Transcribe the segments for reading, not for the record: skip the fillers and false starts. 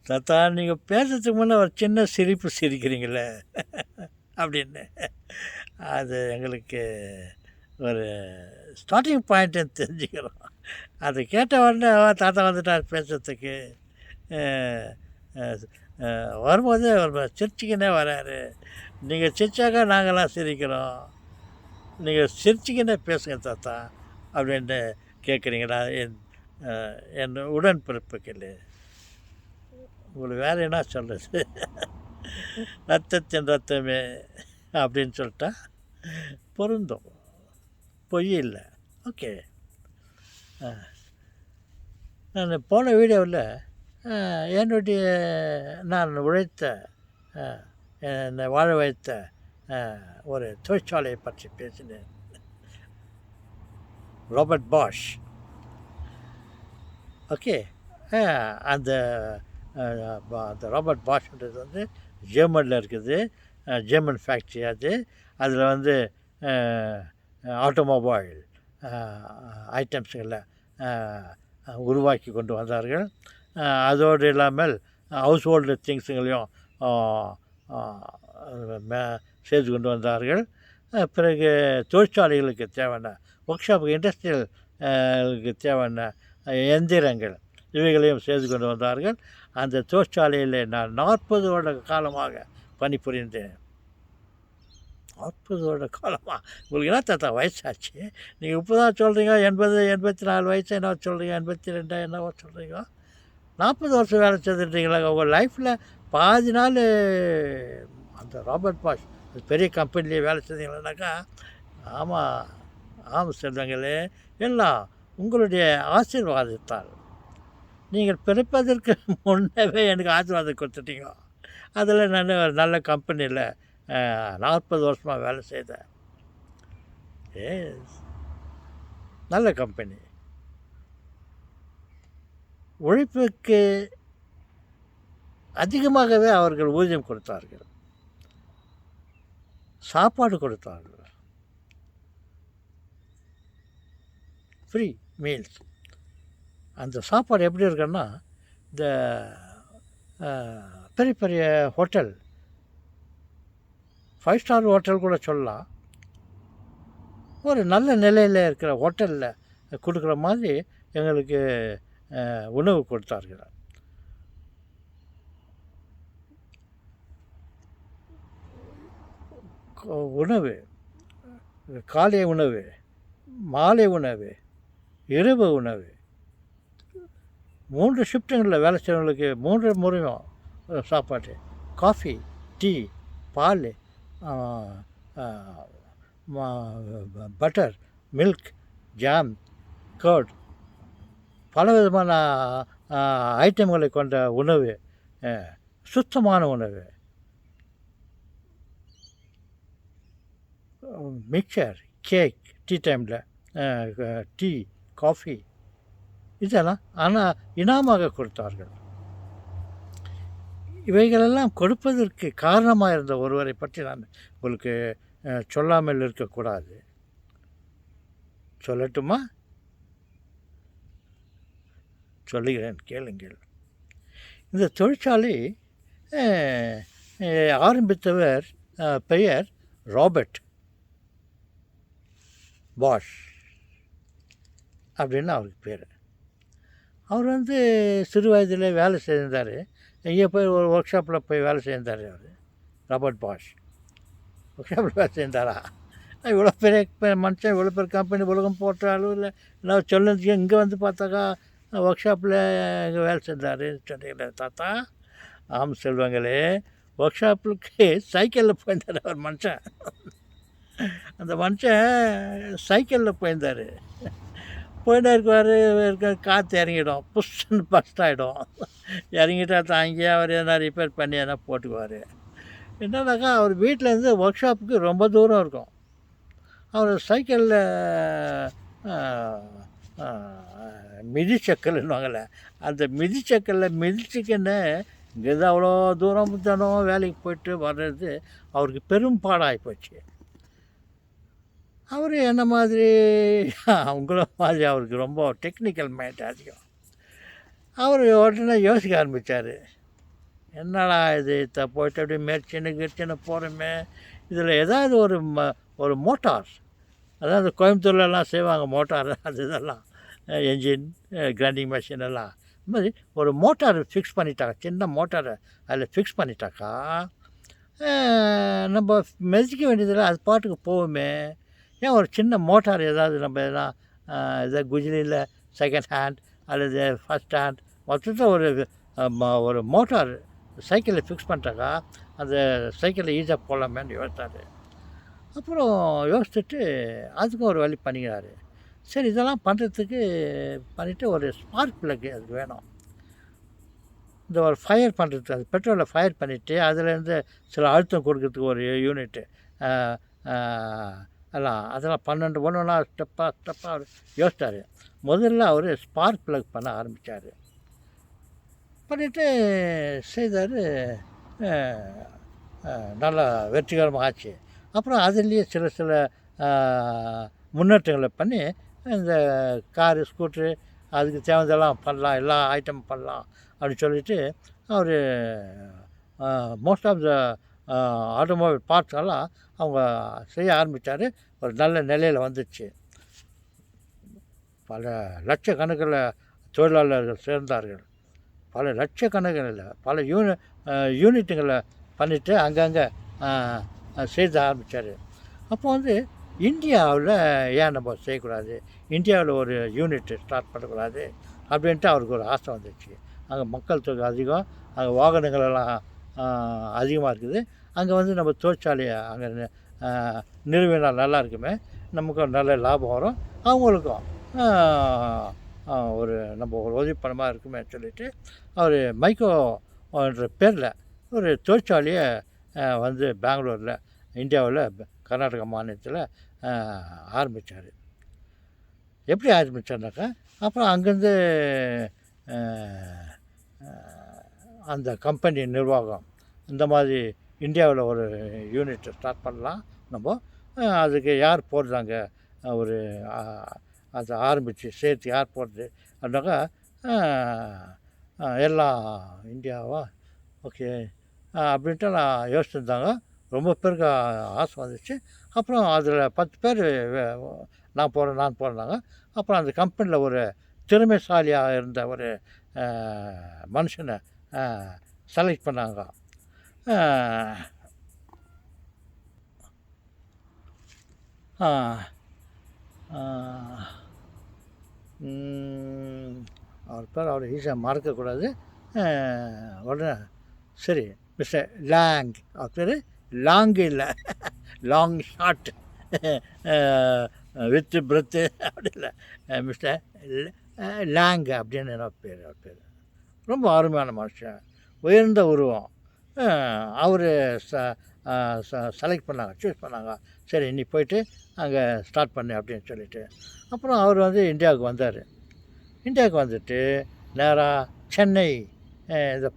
தாத்தா நீங்கள் பேசுறதுக்கு முன்னே ஒரு சின்ன சிரிப்பு சிரிக்கிறீங்களே அப்படின்னு. அது எங்களுக்கு ஒரு ஸ்டார்டிங் பாயிண்ட்டுன்னு தெரிஞ்சுக்கிறோம். அது கேட்ட உடனே தாத்தா வந்துட்டார் பேசுறதுக்கு. வரும்போது ஒரு சிரிச்சிக்கினே வராரு. நீங்கள் சிரிச்சாக்கா நாங்கள்லாம் சிரிக்கிறோம், நீங்கள் சிரிச்சிக்கினே பேசுங்க தாத்தா அப்படின்னு கேட்குறீங்களா என் உடன்பிறப்புகளே. உங்களுக்கு வேறு என்ன சொல்கிறது? ரத்தத்தின் ரத்தமே அப்படின்னு சொல்லிட்டா பொருந்தும், பொய் இல்லை. ஓகே. நான் போன வீடியோவில் என்னுடைய நான் உழைத்த என்னை வாழ வைத்த ஒரு தொழிற்சாலையை பற்றி பேசினேன். Robert Bosch. ஓகே. அந்த ராபர்ட் பாஷ்ன்றது வந்து ஜெர்மனில் இருக்குது. ஜெர்மன் ஃபேக்ட்ரி அது. அதில் வந்து ஆட்டோமொபைல் ஐட்டம்ஸுகளை உருவாக்கி கொண்டு வந்தார்கள். அதோடு இல்லாமல் ஹவுஸ் ஹோல்டு திங்ஸுங்களையும் செய்து கொண்டு வந்தார்கள். பிறகு தொழிற்சாலைகளுக்கு தேவையான ஒர்க் ஷாப்புக்கு இண்டஸ்ட்ரியலுக்கு தேவையான எந்திரங்கள் இவைகளையும் செய்து கொண்டு வந்தார்கள். அந்த தொழிற்சாலையில் நான் 40 வருட காலமாக பணிபுரிந்தேன். 40 வருட காலமாக. உங்களுக்கு என்ன தாத்தா வயசாச்சு? நீங்கள் இப்போ தான் சொல்கிறீங்க 80, 84 வயசு என்ன சொல்கிறீங்க, 82 என்னவோ சொல்கிறீங்க. 40 வருஷம் வேலை செஞ்சுட்டீங்களா? உங்கள் லைஃப்பில் பாதி நாள் அந்த ராபர்ட் பாஷ் பெரிய கம்பெனிலேயே வேலை செஞ்சீங்கன்னாக்கா, ஆமாம் செல்வங்களே, எல்லாம் உங்களுடைய ஆசீர்வாதத்தால். நீங்கள் பிறப்பதற்கு முன்னவே எனக்கு ஆசீர்வாதம் கொடுத்துட்டீங்க. அதில் நான் ஒரு நல்ல கம்பெனியில் 40 வருஷமாக வேலை செய்தேன். நல்ல கம்பெனி. உழைப்புக்கு அதிகமாகவே அவர்கள் ஊதியம் கொடுத்தார்கள், சாப்பாடு கொடுத்தார்கள், ஃப்ரீ மீல்ஸ். அந்த சாப்பாடு எப்படி இருக்குன்னா, இந்த பெரிய பெரிய ஹோட்டல், 5 ஸ்டார் ஹோட்டல் கூட சொல்லலாம், ஒரு நல்ல நிலையில் இருக்கிற ஹோட்டலில் கொடுக்குற மாதிரி எங்களுக்கு உணவு கொடுத்தார்கள். உணவு, காலை உணவு, மாலை உணவு, இரவு உணவு, 3 ஷிஃப்ட்டுங்களில் வேலை செய்கிறவங்களுக்கு 3 முறையும் சாப்பாடு, காஃபி, டீ, பால், பட்டர், மில்க், ஜாம், கர்ட், பல விதமான ஐட்டங்களை கொண்ட உணவு, சுத்தமான உணவு, மிக்சர், கேக், டீ டைமில் டீ, காஃபி, இதெல்லாம் ஆனால் இனாமாக கொடுத்தார்கள். இவைகளெல்லாம் கொடுப்பதற்கு காரணமாக இருந்த ஒருவரை பற்றி நான் உங்களுக்கு சொல்லாமல் இருக்கக்கூடாது. சொல்லட்டுமா? சொல்லுகிறேன், கேளுங்கள். இந்த தொழிற்சாலை ஆரம்பித்தவர் பெயர் ராபர்ட் பாஷ் அப்படின்னு அவருக்கு பேர். அவர் வந்து சிறு வயதில் வேலை செய்திருந்தார். எங்கே போய் ஒரு ஒர்க் ஷாப்பில் போய் வேலை செய்தார் அவர், ராபர்ட் பாஷ். ஒர்க் ஷாப்பில் வேலை செய்தாரா? இவ்வளோ பெரிய மனுஷன், இவ்வளோ பெரிய கம்பெனி, உலகம் போட்ட அளவில் நான் சொல்லுறதுக்கு இங்கே வந்து பார்த்தாக்கா ஒர்க் ஷாப்பில் இங்கே வேலை செஞ்சார் சொன்னீங்களே தாத்தா. ஆம் செல்வங்களே, ஒர்க் ஷாப்புக்கு சைக்கிளில் போயிருந்தார் அவர் மனுஷன். அந்த மனுஷன் சைக்கிளில் போயிருந்தார். போயிட்டே இருக்குவார், காற்று இறங்கிடும், புஷ்ஷுன்னு பஸ்ட் ஆகிடும். இறங்கிட்டா தாங்கி அவர் எதனா ரிப்பேர் பண்ணி எதனா போட்டுக்குவார். என்னன்னாக்கா அவர் வீட்டிலேருந்து ஒர்க் ஷாப்புக்கு ரொம்ப தூரம் இருக்கும். அவர் சைக்கிளில் மிதிச்சக்கல்னுவாங்கள்ல, அந்த மிதிச்சக்கல்லில் மிதிச்சுக்கின்னு இங்கேருந்து அவ்வளோ தூரம் தினம் வேலைக்கு போய்ட்டு வர்றது அவருக்கு பெரும் பாடாகி போச்சு. அவர் என்ன மாதிரி அவங்கள மாதிரி அவருக்கு ரொம்ப டெக்னிக்கல் மைண்ட் அதிகம். அவர் உடனே யோசிக்க ஆரம்பித்தார், என்னடா இது போயிட்டு அப்படியே மேற்சின்னு கிர்ச்சின்னு போகிறோமே, இதில் ஏதாவது ஒரு மோட்டார், அதாவது கோயம்புத்தூர்லலாம் செய்வாங்க மோட்டார், அது இதெல்லாம் என்ஜின், கிரைண்டிங் மிஷின் எல்லாம். இது மாதிரி ஒரு மோட்டார் ஃபிக்ஸ் பண்ணிட்டாங்க, சின்ன மோட்டாரை அதில் ஃபிக்ஸ் பண்ணிட்டாக்கா நம்ம மிதிக்க வேண்டியதில்லை, அது பாட்டுக்கு போகுமே. ஏன் ஒரு சின்ன மோட்டார் ஏதாவது நம்ம எதனா எதாவது குஜிலியில் செகண்ட் ஹேண்ட் அல்லது ஃபஸ்ட் ஹேண்ட் மொத்தத்தில் ஒரு மோட்டார் சைக்கிளில் ஃபிக்ஸ் பண்ணிட்டாக்கா அந்த சைக்கிளில் ஈஸியாக போகலாமேன்னு யோசித்தார். அப்புறம் யோசிச்சுட்டு அதுக்கும் ஒரு வழி பண்ணிக்கிறாரு. சரி, இதெல்லாம் பண்ணுறதுக்கு பண்ணிவிட்டு ஒரு ஸ்பார்க் ப்ளக் அதுக்கு வேணும். இந்த ஒரு ஃபயர் பண்ணுறதுக்கு, அது பெட்ரோலில் ஃபயர் பண்ணிவிட்டு அதுலேருந்து சில அழுத்தம் கொடுக்கறதுக்கு ஒரு யூனிட்டு அதெல்லாம் 12 ஒன்றா ஸ்டெப்பாக யோசித்தார். முதல்ல அவர் ஸ்பார்க் ப்ளக் பண்ண ஆரம்பித்தார். பண்ணிவிட்டு செய்தார், நல்லா வெற்றிகரமாக ஆச்சு. அப்புறம் அதுலேயே சில முன்னேற்றங்களை பண்ணி இந்த காரு, ஸ்கூட்ரு அதுக்கு தேவையெல்லாம் பண்ணலாம், எல்லா ஐட்டமும் பண்ணலாம் அப்படின்னு சொல்லிட்டு அவர் most of the automobile parts எல்லாம் அவங்க செய்ய ஆரம்பித்தார். ஒரு நல்ல நிலையில் வந்துச்சு. பல லட்சக்கணக்கில் தொழிலாளர்கள் சேர்ந்தார்கள். பல லட்சக்கணக்கில் இல்லை, பல யூனிட்டுங்களை பண்ணிவிட்டு அங்கங்கே செய்த ஆரம்பித்தார். அப்போ இந்தியாவில் ஏன் நம்ம செய்யக்கூடாது, இந்தியாவில் ஒரு யூனிட் ஸ்டார்ட் பண்ணக்கூடாது அப்படின்ட்டு அவருக்கு ஒரு ஆசை வந்துச்சு. அங்கே மக்கள் தொகை அதிகம், அங்கே வாகனங்களெல்லாம் அதிகமாக இருக்குது. அங்கே நம்ம தொழிற்சாலையை அங்கே நிறுவினால் நல்லா இருக்குமே, நமக்கும் நல்ல லாபம் வரும், அவங்களுக்கும் நம்ம ஒரு உதவி பணமாக இருக்குமே சொல்லிவிட்டு அவர் மைக்கோ என்ற பேரில் ஒரு தொழிற்சாலையை பெங்களூரில், இந்தியாவில் கர்நாடகா மாநிலத்தில் ஆரம்பித்தார். எப்படி ஆரம்பித்தார்னாக்கா, அப்புறம் அங்கேருந்து அந்த கம்பெனி நிர்வாகம் இந்த மாதிரி இந்தியாவில் ஒரு யூனிட் ஸ்டார்ட் பண்ணலாம் நம்ம, அதுக்கு யார் போடுறாங்க, ஒரு அதை ஆரம்பித்து சேர்த்து யார் போடுறது அப்படின்னாக்கா எல்லாம் இந்தியாவா ஓகே அப்படின்ட்டு நான் யோசிச்சுருந்தாங்க. ரொம்ப பேருக்கு ஆசை வந்துச்சு. அப்புறம் அதில் 10 பேர் நான் போகிறேன்னாங்க. அப்புறம் அந்த கம்பெனியில் ஒரு திறமைசாலியாக இருந்த ஒரு மனுஷனை செலக்ட் பண்ணாங்க. அவர் பேர் அவர் ஈஸியாக மறக்கக்கூடாது. உடனே சரி, மிஸ்டர் லாங், அவர் பேர் லாங்கு இல்லை, லாங் ஷாட் வித்து பிரெத்து அப்படி இல்லை, மிஸ்டர் லாங் அப்படின்னு அவர் பேர். ரொம்ப அருமையான மனுஷன், உயர்ந்த உருவம். அவர் செலக்ட் பண்ணாங்க, சூஸ் பண்ணாங்க. சரி, நீ போயிட்டு அங்கே ஸ்டார்ட் பண்ணு அப்படின்னு சொல்லிவிட்டு அப்புறம் அவர் இந்தியாவுக்கு வந்தார். இந்தியாவுக்கு வந்துட்டு நேராக சென்னை, இந்த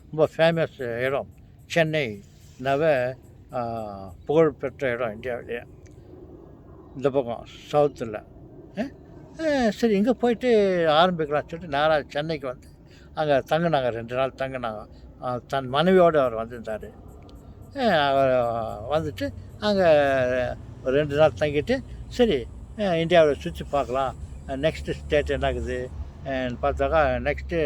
ரொம்ப ஃபேமஸ் இடம் சென்னை, புகழ்பெற்ற இடம் இந்தியாவிலேயே, இந்த பக்கம் சவுத்தில். சரி, இங்கே போயிட்டு ஆரம்பிக்கலாம்னு சொல்லிட்டு நேராக சென்னைக்கு அங்கே தங்கினாங்க. 2 நாள் தங்கினாங்க. தன் மனைவியோடு அவர் வந்திருந்தார். அவர் வந்துட்டு அங்கே ஒரு 2 நாள் தங்கிட்டு சரி இந்தியாவில் சுற்றி பார்க்கலாம், நெக்ஸ்ட்டு ஸ்டேட் என்ன இருக்குது பார்த்தாக்கா நெக்ஸ்ட்டு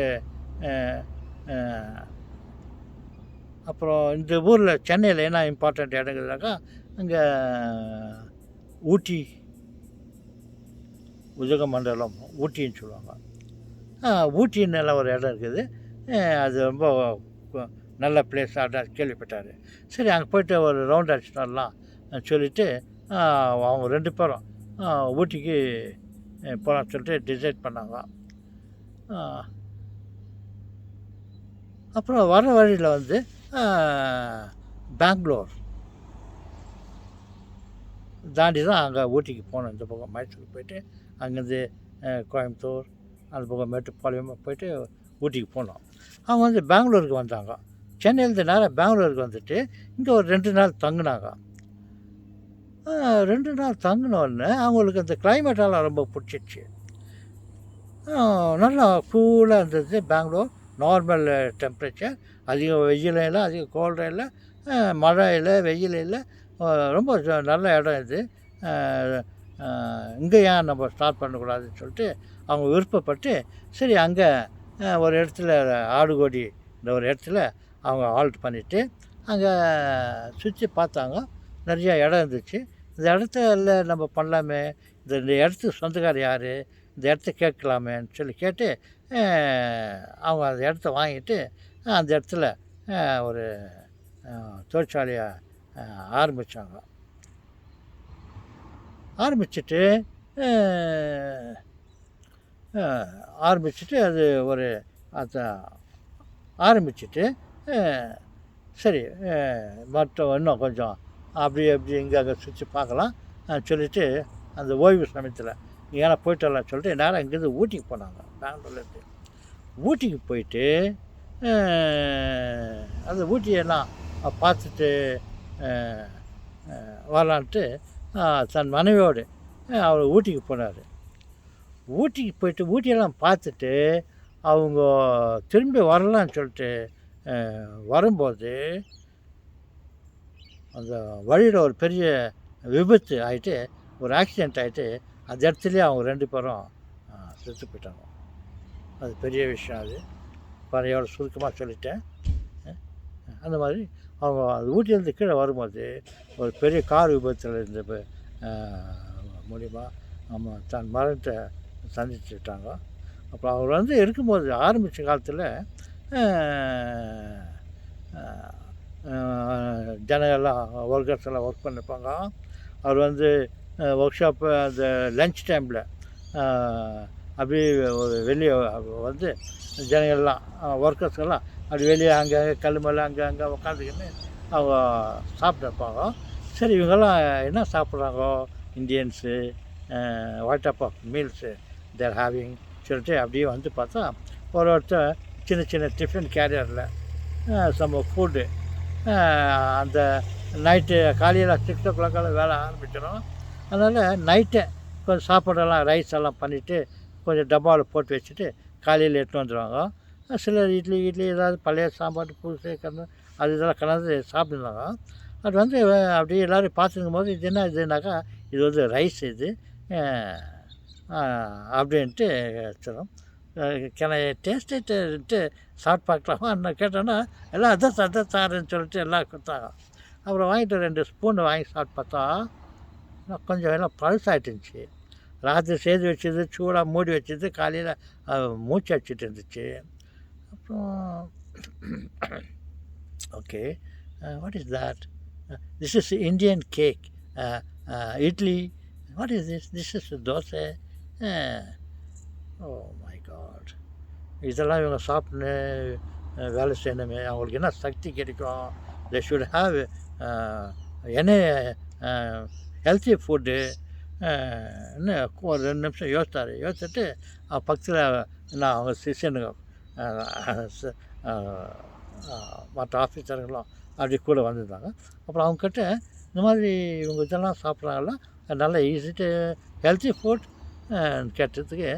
அப்புறம் இந்த ஊரில் சென்னையில் என்ன இம்பார்ட்டண்ட் இடங்குதுனாக்கா அங்கே ஊட்டி, உதகமண்டலம், ஊட்டின்னு சொல்லுவாங்க. ஊட்டின்னு எல்லாம் ஒரு இடம் இருக்குது, அது ரொம்ப நல்ல பிளேஸாக கேள்விப்பட்டார். சரி, அங்கே போய்ட்டு ஒரு ரவுண்ட் அடிச்சுட்டு வரலாம் சொல்லிவிட்டு அவங்க 2 பேரும் ஊட்டிக்கு போகலான்னு சொல்லிட்டு டிசைட் பண்ணாங்க. அப்புறம் வர வழியில் பெங்களூர் தாண்டி தான் அங்கே ஊட்டிக்கு போனோம். இந்த பக்கம் மைசூருக்கு போயிட்டு அங்கேருந்து கோயம்புத்தூர் அந்த பக்கம் மேட்டுப்பாளையம் போயிட்டு ஊட்டிக்கு போனோம். அவங்க பெங்களூருக்கு வந்தாங்க. சென்னையிலேருந்து நேராக பெங்களூருக்கு வந்துட்டு இங்கே ஒரு 2 நாள் தங்கினாங்க. 2 நாள் தங்கினோடனே அவங்களுக்கு அந்த கிளைமேட்டெல்லாம் ரொம்ப பிடிச்சிடுச்சு. நல்லா கூலாக இருந்தது பெங்களூர், நார்மல் டெம்பரேச்சர். அதிகம் வெயிலும் இல்லை, அதிகம் கோல்டும் இல்லை, மழை இல்லை, வெயில் இல்லை. ரொம்ப நல்ல இடம் இது. இங்கே ஏன் நம்ம ஸ்டார்ட் பண்ணக்கூடாதுன்னு சொல்லிட்டு அவங்க விருப்பப்பட்டு, சரி அங்கே ஒரு இடத்துல ஆடுகோடின்ற ஒரு இடத்துல அவங்க ஆல்ட் பண்ணிவிட்டு அங்கே சுற்றி பார்த்தாங்க. நிறையா இடம் இருந்துச்சு. இந்த இடத்துல நம்ம பண்ணலாமே, இந்த இடத்துக்கு சொந்தக்காரர் யார், இந்த இடத்த கேட்கலாமேன்னு சொல்லி கேட்டு அவங்க அந்த இடத்த வாங்கிட்டு அந்த இடத்துல ஒரு தொழிற்சாலையை ஆரம்பித்தாங்க. ஆரம்பிச்சுட்டு அது ஒரு அதை ஆரம்பிச்சுட்டு சரி மற்ற இன்னும் கொஞ்சம் அப்படி இங்கே அங்கே சுற்றி பார்க்கலாம் சொல்லிவிட்டு அந்த ஓய்வு சமயத்தில் ஏன்னா போய்ட்டு வரலாம்னு சொல்லிட்டு நேரம் இங்கேருந்து ஊட்டிக்கு போனாங்க. பெங்களூர்லேருந்து ஊட்டிக்கு போயிட்டு அந்த ஊட்டியெல்லாம் பார்த்துட்டு வரலான்ட்டு தன் மனைவியோடு அவர் ஊட்டிக்கு போனார். ஊட்டிக்கு போயிட்டு ஊட்டியெல்லாம் பார்த்துட்டு அவங்க திரும்பி வரலான்னு சொல்லிட்டு வரும்போது அந்த வழியில் ஒரு பெரிய விபத்து ஆகிட்டு, ஒரு ஆக்சிடெண்ட் ஆகிட்டு அந்த இடத்துலையே அவங்க 2 பேரும் செத்து போயிட்டாங்க. அது பெரிய விஷயம். அது பறையோட சுருக்கமாக சொல்லிட்டேன். அந்த மாதிரி அவங்க அது ஊட்டியிலேருந்து கீழே வரும்போது ஒரு பெரிய கார் விபத்தில் இருந்த மூலிமா நம்ம தன் மரணத்தை சந்திச்சுட்டாங்க. அப்புறம் அவர் இருக்கும்போது ஆரம்பித்த காலத்தில் ஜனங்கள்லாம் ஒர்க்கர்ஸ் எல்லாம் ஒர்க் பண்ணிப்பாங்க. அவர் ஒர்க் ஷாப்பு அந்த லன்ச் டைமில் அப்படியே ஒரு வெளியே ஜனங்கள்லாம் ஒர்க்கர்ஸ்கெல்லாம் அப்படி வெளியே அங்கே கல் மேலே அங்கே உட்காந்துக்கின்னு அவங்க சாப்பிட்டுருப்பாங்க. சரி இவங்கெல்லாம் என்ன சாப்பிட்றாங்கோ Indians, what type of meals they're having சொல்லிட்டு அப்படியே பார்த்தா ஒருத்தர் சின்ன சின்ன டிஃபன் கேரியரில் சம் ஃபுட்டு. அந்த நைட்டு காலையில் 6 o'clock வேலை ஆரம்பிச்சிடும். அதனால் நைட்டை கொஞ்சம் சாப்பாடெல்லாம் ரைஸ் எல்லாம் பண்ணிவிட்டு கொஞ்சம் டப்பாவில் போட்டு வச்சுட்டு காலையில் எடுத்து வந்துடுவாங்க. சிலர் இட்லி ஏதாவது பழைய சாப்பாடு புதுசு அது இதெல்லாம் கலந்து சாப்பிடுவாங்க. அது அப்படியே எல்லோரும் பார்த்துருக்கும் போது இது என்ன இதுனாக்கா இது ரைஸ் இது அப்படின்ட்டு சொல்லும். கேன் ஐ டேஸ்ட் இட்டுன்ட்டு சாப்பிட்டு பார்க்கலாமா என்ன கேட்டோன்னா எல்லாம் அதான் சாருன்னு சொல்லிட்டு எல்லாம் கொடுத்தாங்க. அப்புறம் வாங்கிட்டு 2 ஸ்பூன் வாங்கி சாப்பிட்டு பார்த்தா கொஞ்சம் எல்லாம் பழசாகிட்டுருந்துச்சு. ராத்திரி செய்து வச்சது சூடாக மூடி வச்சது காலையில் மூச்சு அடிச்சிட்டு இருந்துச்சு. அப்புறம் okay what is that, this is Indian cake, idli, what is this is dosa, oh my God, இதெல்லாம் இவங்க சாப்பிட்னு வேலை செய்யணுமே, அவங்களுக்கு என்ன சக்தி கிடைக்கும், தே ஷுட் ஹாவ் என்ன ஹெல்த்தி ஃபுட்டு. இன்னும் ஒரு 2 நிமிஷம் யோசிச்சுட்டு பக்கத்தில் நான் அவங்க சிஷியனுங்க மற்ற ஆஃபீஸர்களும் அப்படி கூட வந்திருந்தாங்க. அப்புறம் அவங்கக்கிட்ட இந்த மாதிரி இவங்க இதெல்லாம் சாப்பிட்றாங்களா, நல்லா ஈஸிட்டு ஹெல்த்தி ஃபுட் கேட்டதுக்கு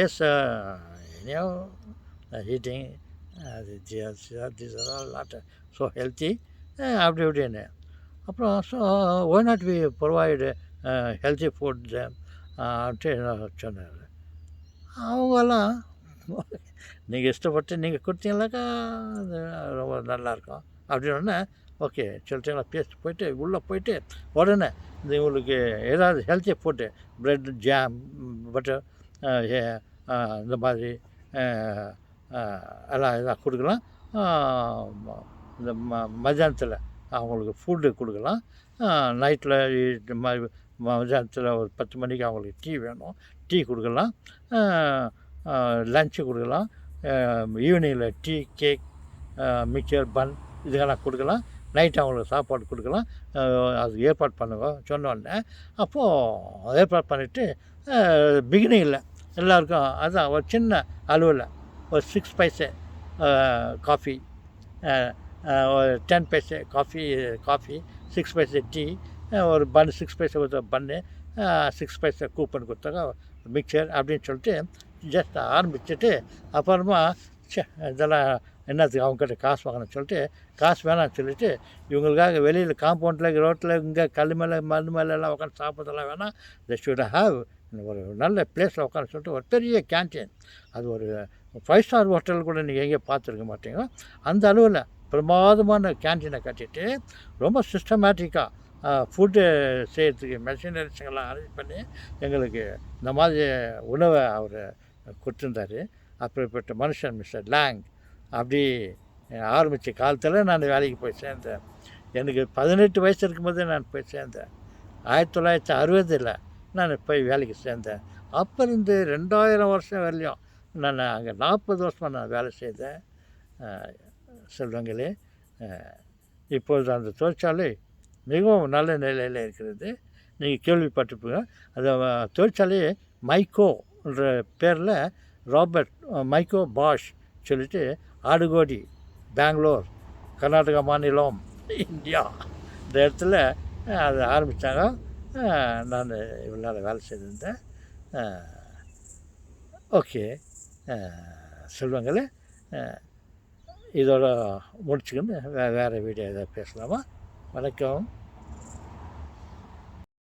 S anyhow eating these are all not so healthy அப்படி இப்படின்னு. அப்புறம் so why not we provide healthy food அப்படின்ட்டு சொன்னார். அவங்கெல்லாம் நீங்கள் இஷ்டப்பட்டு நீங்கள் கொடுத்தீங்கன்னாக்கா அது ரொம்ப நல்லாயிருக்கும் அப்படின்னு ஓகே சொல்லிட்டீங்களா பேசிட்டு போயிட்டு உள்ளே போயிட்டு உடனே இந்த இவங்களுக்கு ஏதாவது healthy food bread jam butter இந்த மாதிரி எல்லாம் எதாவது கொடுக்கலாம். இந்த மத்தியானத்தில் அவங்களுக்கு ஃபுட்டு கொடுக்கலாம். நைட்டில் இது மாதிரி மத்தியானத்தில் ஒரு 10 மணிக்கு அவங்களுக்கு டீ வேணும், டீ கொடுக்கலாம். லன்ச்சு கொடுக்கலாம். ஈவினிங்கில் டீ, கேக், மிக்சர், பன் இதுக்கெல்லாம் கொடுக்கலாம். நைட்டு அவங்களுக்கு சாப்பாடு கொடுக்கலாம். அது ஏற்பாடு பண்ணுங்க சொன்னோடனே அப்போது ஏற்பாடு பண்ணிவிட்டு பிகினிங்கில் எல்லாருக்கும் அதுதான் ஒரு சின்ன அளவில் ஒரு 6 பைசே காஃபி, ஒரு 10 பைசே காஃபி 6 பைசே டீ, ஒரு பன் 6 பைசே கொடுத்தா பன்னு, 6 பைசே கூப்பன் கொடுத்தாங்க மிக்சர் அப்படின்னு சொல்லிட்டு ஜஸ்ட் ஆரம்பிச்சுட்டு அப்புறமா ச்சே இதெல்லாம் என்னத்துக்கு அவங்ககிட்ட காசு வாங்கணும்னு சொல்லிட்டு காசு வேணாம்னு சொல்லிட்டு இவங்களுக்காக வெளியில் காம்பவுண்டில் ரோட்டில் இங்கே கல் மேலே மண் மேலெல்லாம் உட்காந்து சாப்பிட்றதெல்லாம் வேணாம். தே ஷுட் ஹேவ் ஒரு நல்ல பிளேஸில் உட்காந்து சொல்லிட்டு ஒரு பெரிய கேன்டீன், அது ஒரு 5 ஸ்டார் ஹோட்டல் கூட நீங்கள் எங்கேயும் பார்த்துருக்க மாட்டீங்க. அந்த அளவில் பிரமாதமான கேன்டீனை கட்டிட்டு ரொம்ப சிஸ்டமேட்டிக்காக ஃபுட்டு செய்கிறதுக்கு மெஷினரிஸுங்கெல்லாம் அரேஞ்ச் பண்ணி எங்களுக்கு இந்த மாதிரி உணவை அவர் கொடுத்துருந்தார். அப்படிப்பட்ட மனுஷன் மிஸ்டர் லேங். அப்படி ஆரம்பித்த காலத்தில் நான் வேலைக்கு போய் சேர்ந்தேன். எனக்கு 18 வயசு இருக்கும்போது நான் போய் சேர்ந்தேன். 1960 நான் போய் வேலைக்கு சேர்ந்தேன். அப்போ இருந்து 2000 வருஷம் வரலையும் நான் அங்கே 40 வருஷமாக நான் வேலை செய்தேன். செல்வங்களே, இப்பொழுது அந்த தொழிற்சாலை மிகவும் நல்ல நிலையில் இருக்கிறது. நீங்கள் கேள்விப்பட்டிருப்பீங்க. அந்த தொழிற்சாலையை மைக்கோன்ற பேரில் ராபர்ட் மைக்கோ பாஷ் சொல்லிட்டு ஆடுகோடி, பெங்களூர், கர்நாடகா மாநிலம், இந்தியா இந்த இடத்துல அதை ஆரம்பித்தாங்க. நான் இவ்வளோ நாள் வேலை செய்திருந்தேன். ஓகே செல்வங்களே, இதோட முடிச்சுக்கின்னு வேறு வீடியோ எதாவது பேசலாமா? வணக்கம்.